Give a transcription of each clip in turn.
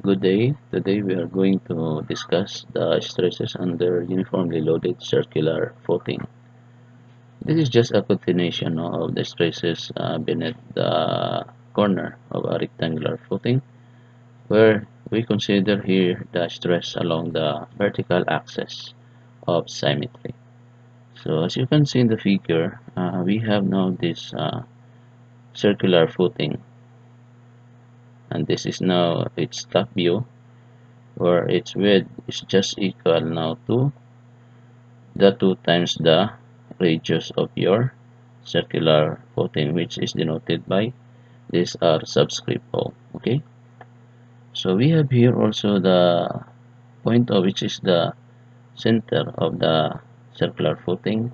Good day. Today we are going to discuss the stresses under uniformly loaded circular footing. This is just a continuation of the stresses beneath the corner of a rectangular footing, where we consider here the stress along the vertical axis of symmetry. So as you can see in the figure, we have now this circular footing, and this is now its top view, where its width is just equal now to the 2 times the radius of your circular footing, which is denoted by this R subscript O. Okay, so we have here also the point O, which is the center of the circular footing,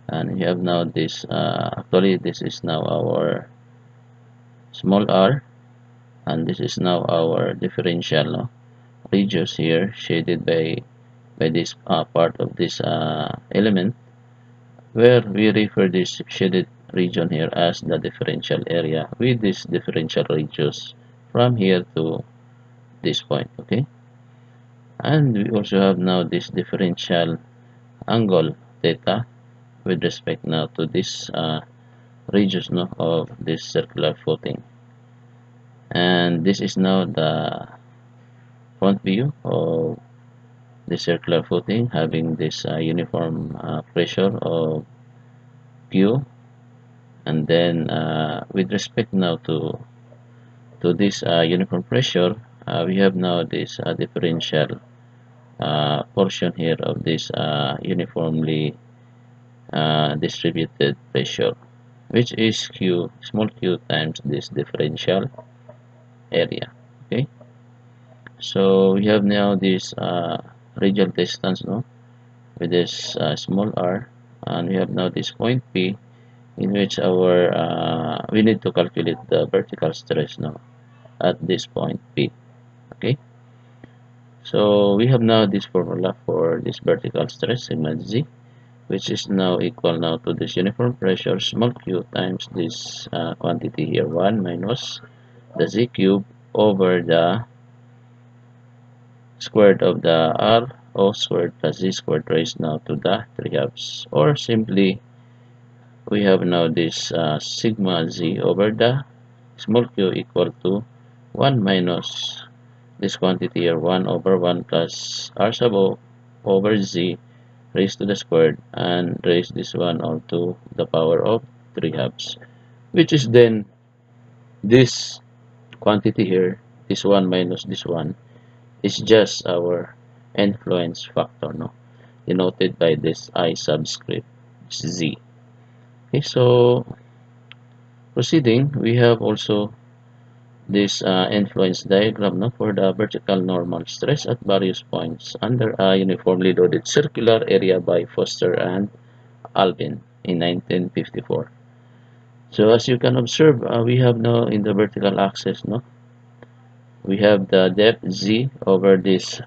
and we have now this actually this is now our small r, and this is now our differential radius here, shaded by this part of this element, where we refer this shaded region here as the differential area, with this differential radius from here to this point. Okay, and we also have now this differential angle theta with respect now to this radius of this circular footing, and this is now the front view of the circular footing, having this uniform pressure of Q. And then with respect now to this uniform pressure, we have now this differential portion here of this uniformly distributed pressure, which is Q, small q, times this differential area. Okay, so we have now this radial distance with this small r, and we have now this point P, in which our we need to calculate the vertical stress now at this point P. Okay, so we have now this formula for this vertical stress sigma z, which is now equal now to this uniform pressure small q times this quantity here, 1 minus the z cube over the squared of the r o squared plus z squared raised now to the 3 halves, or simply we have now this sigma z over the small q equal to 1 minus this quantity here, 1 over 1 plus r sub o over z raised to the squared, and raise this one all to the power of 3 halves, which is then this quantity here, this 1 minus this one, is just our influence factor, denoted by this I subscript z. Okay, so proceeding, we have also this influence diagram for the vertical normal stress at various points under a uniformly loaded circular area by Foster and Alvin in 1954. So as you can observe, we have now in the vertical axis, we have the depth z over this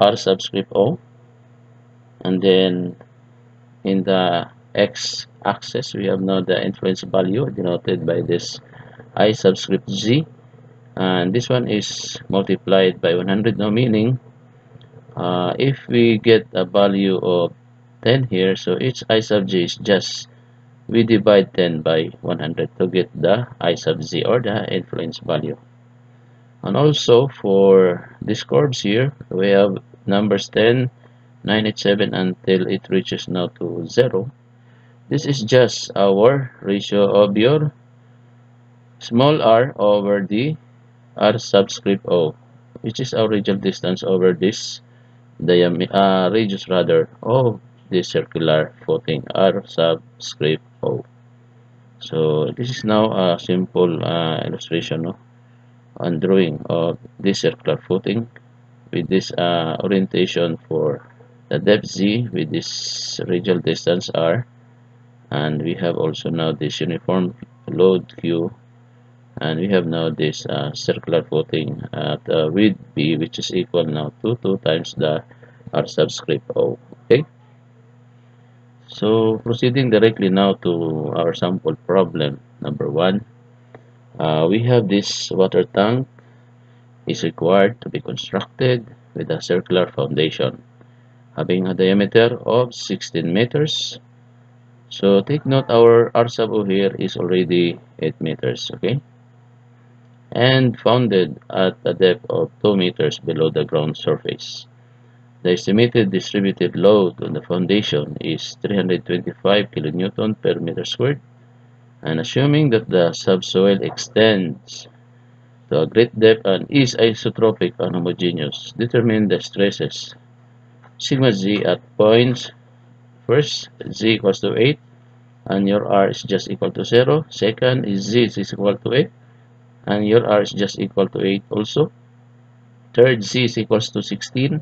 r subscript o, and then in the x-axis we have now the influence value denoted by this I subscript z, and this one is multiplied by 100 now, meaning if we get a value of 10 here, so each I sub j is just we divide 10 by 100 to get the I sub z, or the influence value. And also for these curves here, we have numbers 10, 9, 8, 7 until it reaches now to 0. This is just our ratio of your small r over the r subscript o, which is our radial distance over this radius rather of this circular footing, r subscript o. So this is now a simple illustration and drawing of this circular footing with this orientation for the depth z with this radial distance r, and we have also now this uniform load q, and we have now this circular footing at width b, which is equal now to 2 times the r subscript o. Okay, so proceeding directly now to our sample problem number 1. We have this water tank is required to be constructed with a circular foundation having a diameter of 16 meters. So take note, our R sub O here is already 8 meters, okay? And founded at a depth of 2 meters below the ground surface. The estimated distributed load on the foundation is 325 kilonewton per meter squared. And assuming that the subsoil extends to a great depth and is isotropic and homogeneous, determine the stresses. Sigma z at points. First, z equals to 8 and your r is just equal to 0. Second is z is equal to 8 and your r is just equal to 8 also. Third, z is equals to 16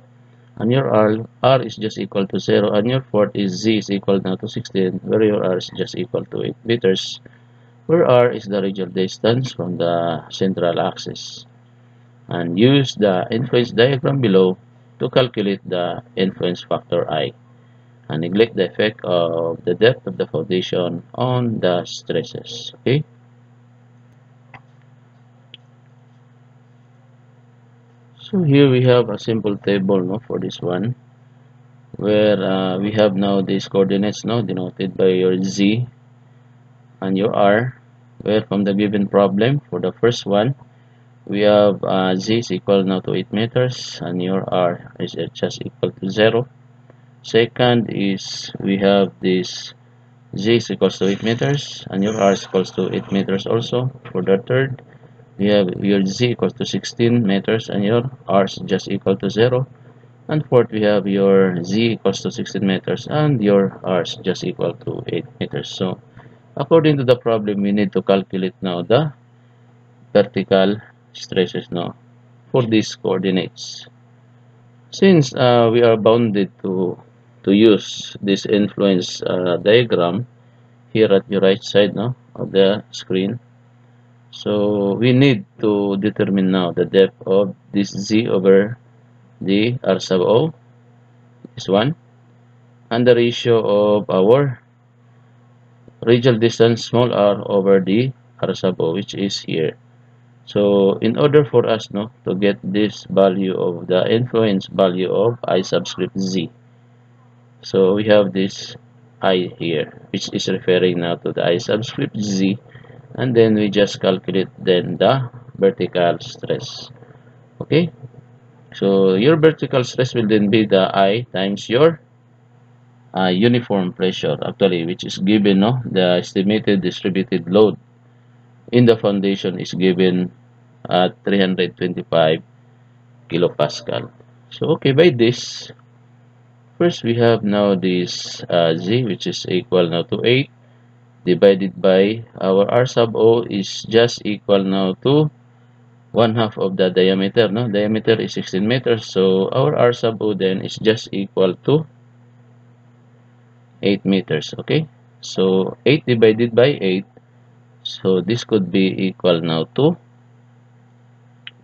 and your r is just equal to 0. And your fourth is z is equal now to 16 where your r is just equal to 8 meters, where r is the radial distance from the central axis. And use the influence diagram below to calculate the influence factor I, and neglect the effect of the depth of the foundation on the stresses. Okay. So here we have a simple table, no, for this one, where we have now these coordinates, no, denoted by your z and your r, where from the given problem for the first one we have z is equal now to 8 meters and your r is just equal to 0. Second is we have this z is equals to 8 meters and your r is equals to 8 meters also. For the third, we have your z equals to 16 meters and your r is just equal to 0. And fourth, we have your z equals to 16 meters and your r is just equal to 8 meters. So according to the problem, we need to calculate now the vertical stresses now for these coordinates. Since we are bounded to use this influence diagram here at the right side now of the screen, so we need to determine now the depth of this z over the r sub o is 1, and the ratio of our radial distance small r over the r sub o, which is here. So in order for us to get this value of the influence value of I subscript z, so we have this I here, which is referring now to the I subscript z, and then we just calculate then the vertical stress. Okay, so your vertical stress will then be the I times your uniform pressure, actually, which is given, the estimated distributed load in the foundation is given at 325 kilopascal. So okay, by this, first we have now this z, which is equal now to 8, divided by our r sub o is just equal now to 1/2 of the diameter. Diameter is 16 meters, so our r sub o then is just equal to 8 meters. Okay, so 8 divided by 8, so this could be equal now to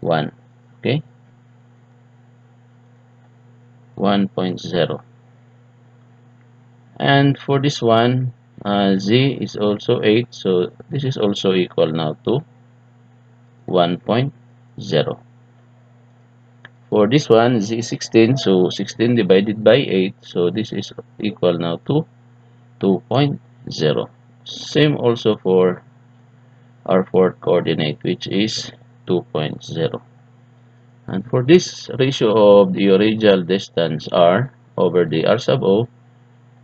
1. Okay, 1.0. And for this one, z is also 8, so this is also equal now to 1.0. For this one, z is 16, so 16 divided by 8, so this is equal now to 2.0. Same also for our fourth coordinate, which is 2.0. And for this ratio of the radial distance r over the r sub o,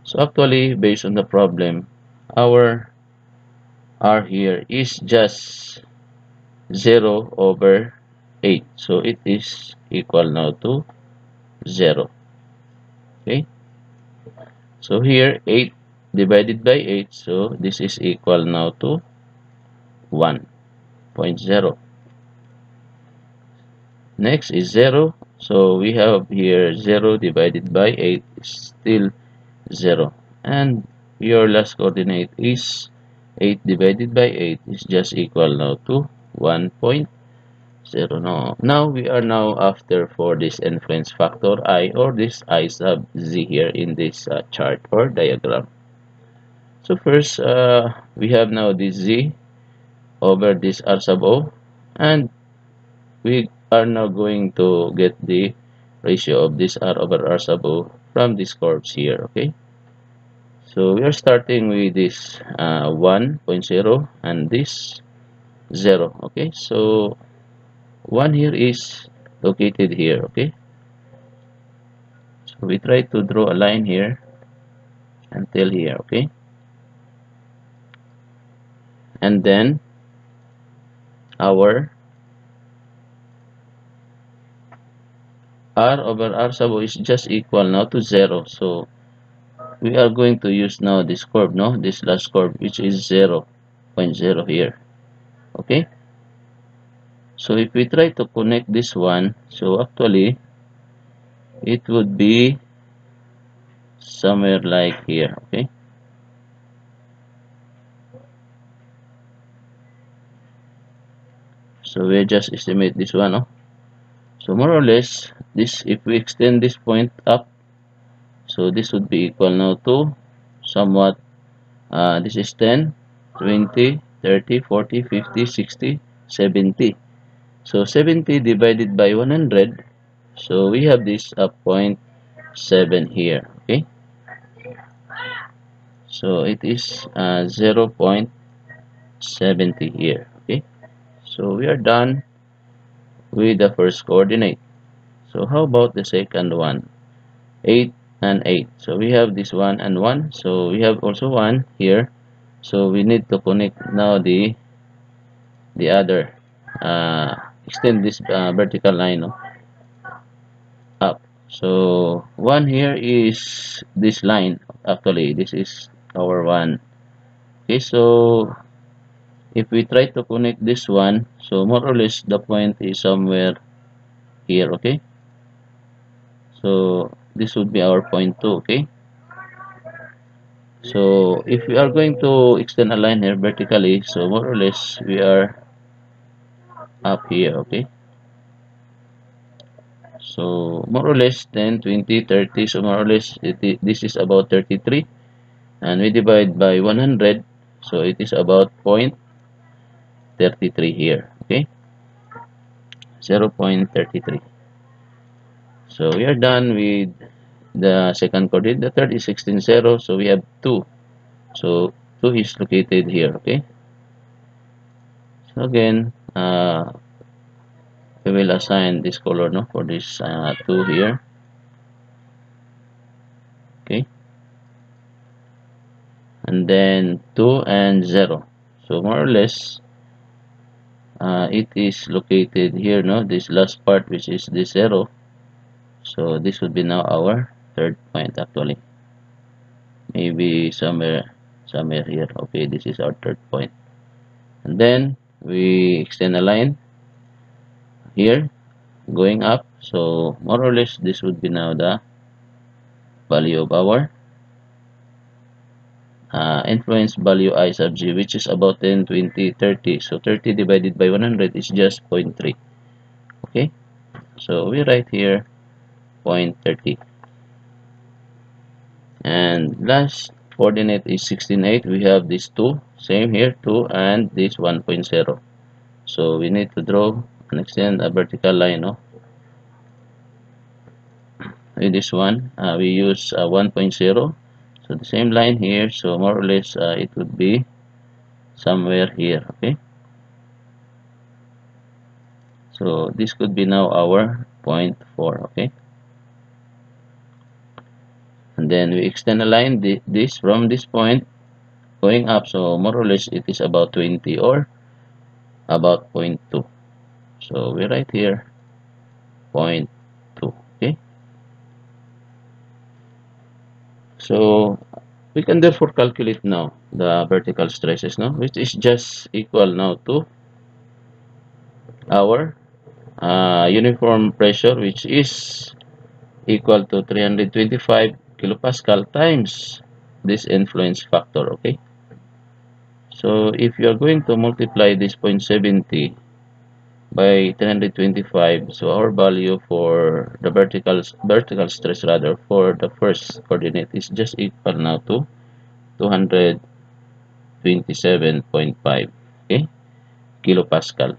so actually based on the problem, our r here is just 0 over 8, so it is equal now to 0. Okay, so here 8 divided by 8, so this is equal now to 1.0. Next is 0, so we have here 0 divided by 8 is still 0, and your last coordinate is 8 divided by 8 is just equal now to 1.0. Now we are now after for this influence factor I, or this I sub z here in this chart or diagram. So first we have now this z over this r sub o, and we are now going to get the ratio of this R over R sub O from these curves here, okay? So we are starting with this 1.0 and this 0, okay? So 1 here is located here, okay? So we try to draw a line here until here, okay? And then our R over R sub O is just equal now to 0. So we are going to use now this curve, no? This last curve, which is 0.0 here, okay? So if we try to connect this one, so actually it would be somewhere like here, okay? So we just estimate this one, no? So more or less, this, if we extend this point up, so this would be equal now to somewhat, this is 10, 20, 30, 40, 50, 60, 70. So 70 divided by 100, so we have this 0.7 here, okay? So it is 0.70 here, okay? So we are done with the first coordinate. So how about the second one? 8 and 8. So we have this 1 and 1. So we have also 1 here. So we need to connect now the other, extend this vertical line, no, up. So 1 here is this line. Actually, this is our 1. Okay, so if we try to connect this one, so more or less the point is somewhere here, okay? So this would be our point 2, okay? So if we are going to extend a line here vertically, so more or less we are up here, okay? So more or less 10, 20, 30, so more or less this is about 33, and we divide by 100, so it is about 0.33 here, okay? 0.33. So we are done with the second coordinate. The third is 16, 0, so we have 2. So 2 is located here, okay? So again, we will assign this color, no, for this 2 here, okay? And then 2 and 0. So more or less, it is located here, no, this last part, which is this 0. So this would be now our third point actually. Maybe somewhere here. Okay, this is our third point. And then we extend a line here going up. So more or less this would be now the value of our influence value I sub g, which is about 10, 20, 30. So 30 divided by 100 is just 0.3. Okay, so we write here 0.30. And last coordinate is 16.8. We have these 2, same here, 2 and this 1.0. So we need to draw and extend a vertical line, no? With this one, we use 1.0. So the same line here, so more or less it would be somewhere here, okay? So this could be now our 0.4, okay? And then we extend a line this from this point going up, so more or less it is about 20 or about 0.2. So we write here 0.2, okay? So we can therefore calculate now the vertical stresses, no, which is just equal now to our uniform pressure, which is equal to 325 kilopascal times this influence factor, okay? So if you are going to multiply this 0.70 by 325, so our value for the vertical stress rather for the first coordinate is just equal now to 227.5, okay, kilopascal.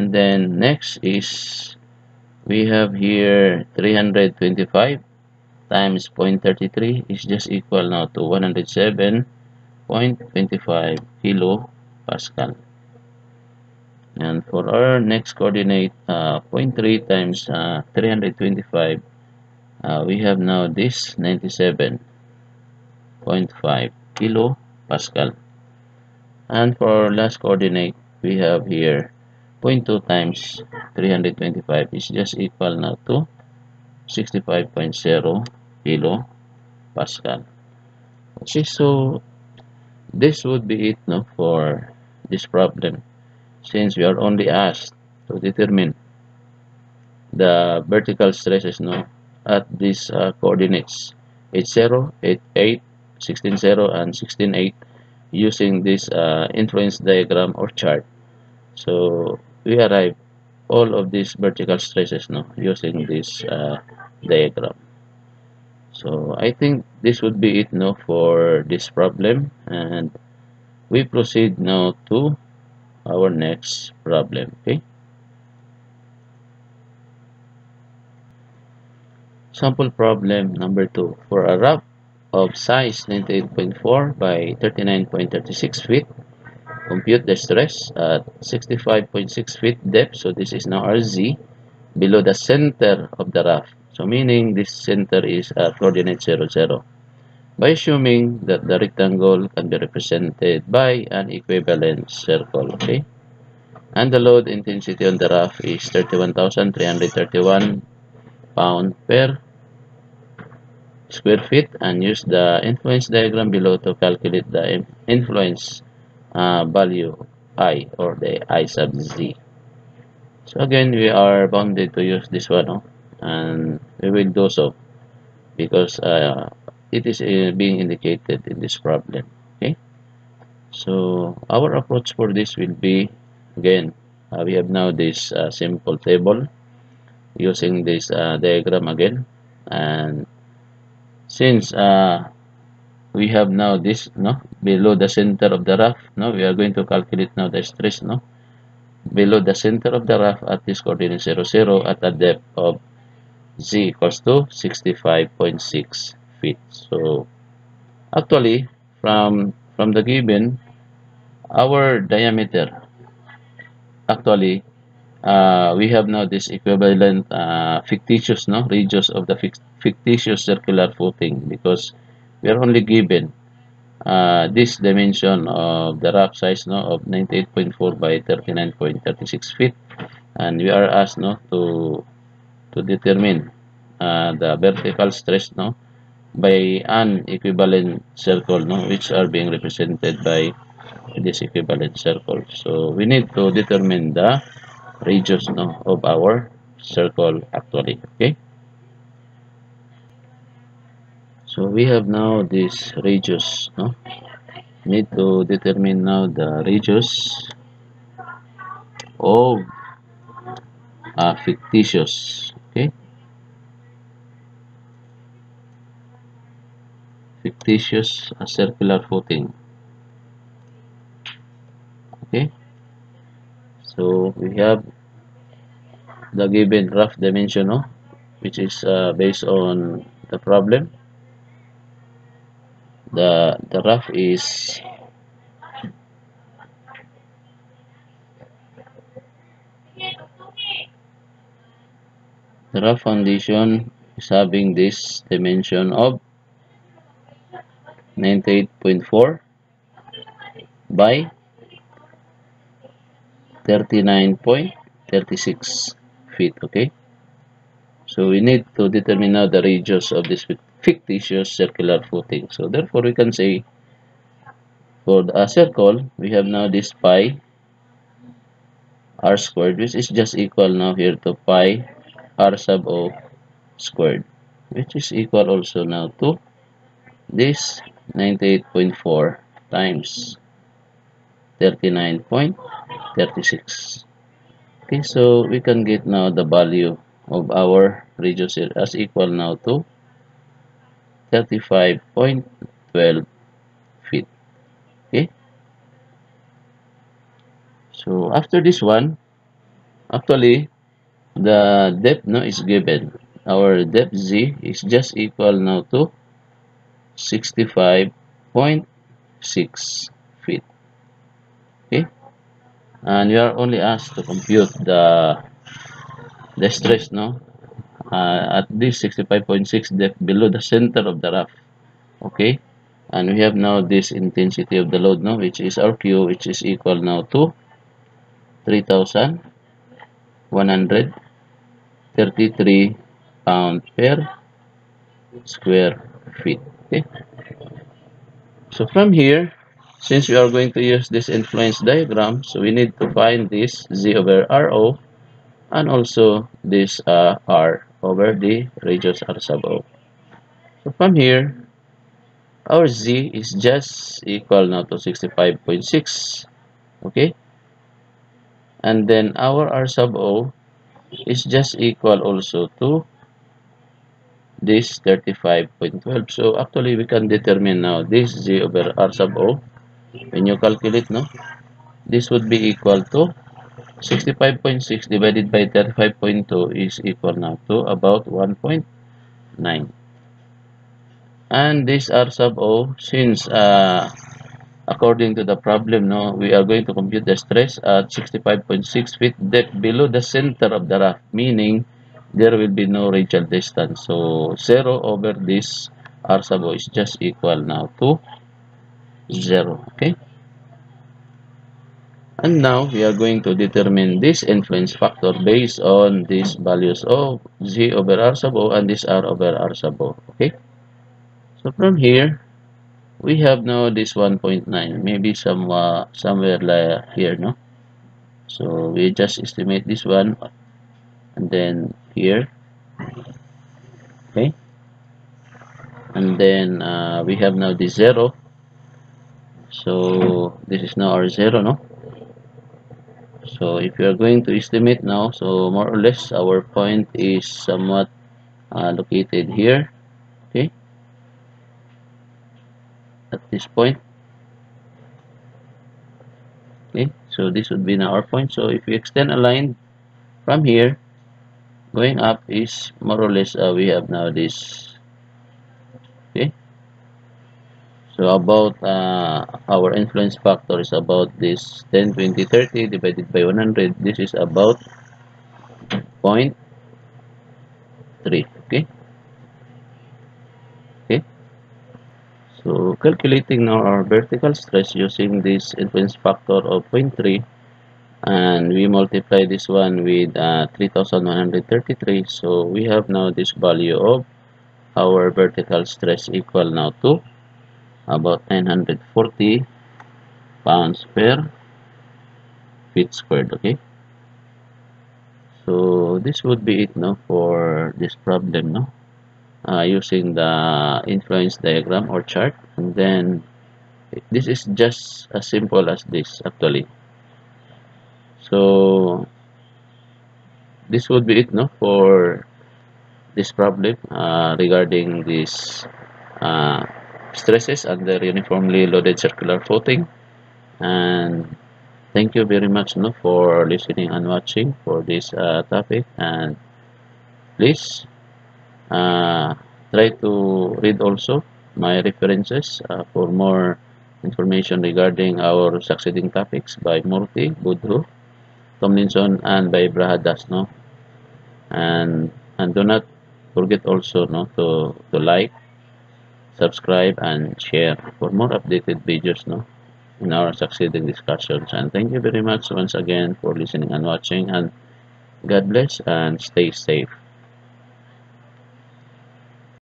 And then next is we have here 325 times 0.33 is just equal now to 107.25 kilo Pascal. And for our next coordinate, 0.3 times 325, we have now this 97.5 kilo Pascal. And for our last coordinate, we have here zero point 0.2 times 325 is just equal now to 65.0 kilo Pascal. Okay, so this would be it, no, for this problem, since we are only asked to determine the vertical stresses, no, at these coordinates 8, 0, 8, 8, 16, 0, and 16, 8 using this influence diagram or chart. So we arrive all of these vertical stresses, no, using this diagram. So I think this would be it, no, for this problem, and we proceed now to our next problem. Okay, sample problem number 2. For a raft of size 98.4 by 39.36 feet, compute the stress at 65.6 feet depth. So this is now our Z below the center of the raft. So meaning this center is at coordinate 0, 0. By assuming that the rectangle can be represented by an equivalent circle. Okay, and the load intensity on the raft is 31,331 pound per square feet, and use the influence diagram below to calculate the influence value I, or the I sub Z. So again, we are bounded to use this one, no? And we will do so because it is being indicated in this problem. Okay, so our approach for this will be, again, we have now this simple table using this diagram again, and since we have now this, no, below the center of the raft, no, we are going to calculate now the stress, no, below the center of the raft at this coordinate 0, 0 at a depth of Z equals to 65.6 feet. So actually, from the given, our diameter, actually, we have now this equivalent fictitious, no, radius of the fictitious circular footing, because we are only given this dimension of the raft size, no, of 98.4 by 39.36 feet, and we are asked, no, to determine the vertical stress, no, by an equivalent circle, no, which are being represented by this equivalent circle. So we need to determine the radius, no, of our circle actually. Okay, so we have now this radius, no, need to determine now the radius of fictitious, okay, fictitious circular footing. Okay, so we have the given rough dimension, no, which is based on the problem. The rough is the rough foundation is having this dimension of 98.4 by 39.36 feet. Okay, so we need to determine now the radius of this fictitious circular footing. So therefore we can say for a circle we have now this pi r squared, which is just equal now here to pi r sub o squared, which is equal also now to this 98.4 times 39.36. Okay, so we can get now the value of our radius here as equal now to 35.12 feet. Okay, so after this one, Actually, the depth no is given. Our depth z is just equal now to 65.6 feet. Okay, and you are only asked to compute the stress no at this 65.6 depth below the center of the raft. Okay, and we have now this intensity of the load no, which is our q, which is equal now to 3,133 pound per square feet. Okay, so from here, since we are going to use this influence diagram, so we need to find this z over rho and also this r over the radius r sub o. So from here, our z is just equal now to 65.6. Okay, and then our r sub o is just equal also to this 35.12. So actually we can determine now this z over r sub o. When you calculate no, this would be equal to 65.6 divided by 35.2 is equal now to about 1.9. And this r sub o, since according to the problem no, we are going to compute the stress at 65.6 feet depth below the center of the raft, meaning there will be no radial distance. So 0 over this r sub o is just equal now to 0. Okay, and now we are going to determine this influence factor based on these values of z over r sub o and this r over r sub o. Okay, so from here we have now this 1.9, maybe somewhere like here no. So we just estimate this one and then here. Okay, and then we have now this 0. So this is now our 0 no. So if you are going to estimate now, so more or less our point is somewhat located here. Okay, at this point. Okay, so this would be now our point. So if we extend a line from here going up is more or less we have now this. Okay, so about our influence factor is about this 10, 20, 30 divided by 100. This is about 0.3. Okay, okay. So calculating now our vertical stress using this influence factor of 0.3, and we multiply this one with 3,133. So we have now this value of our vertical stress equal now to about 940 pounds per feet squared. Okay, so this would be it no for this problem no, using the influence diagram or chart, and then this is just as simple as this actually. So this would be it no for this problem regarding this uh, stresses under uniformly loaded circular footing. And thank you very much no, for listening and watching for this topic, and please uh, try to read also my references for more information regarding our succeeding topics by Murthy, Budhu, Tomlinson, and by Brahadas no. And do not forget also no to like, subscribe, and share for more updated videos no in our succeeding discussions. And thank you very much once again for listening and watching, and God bless and stay safe.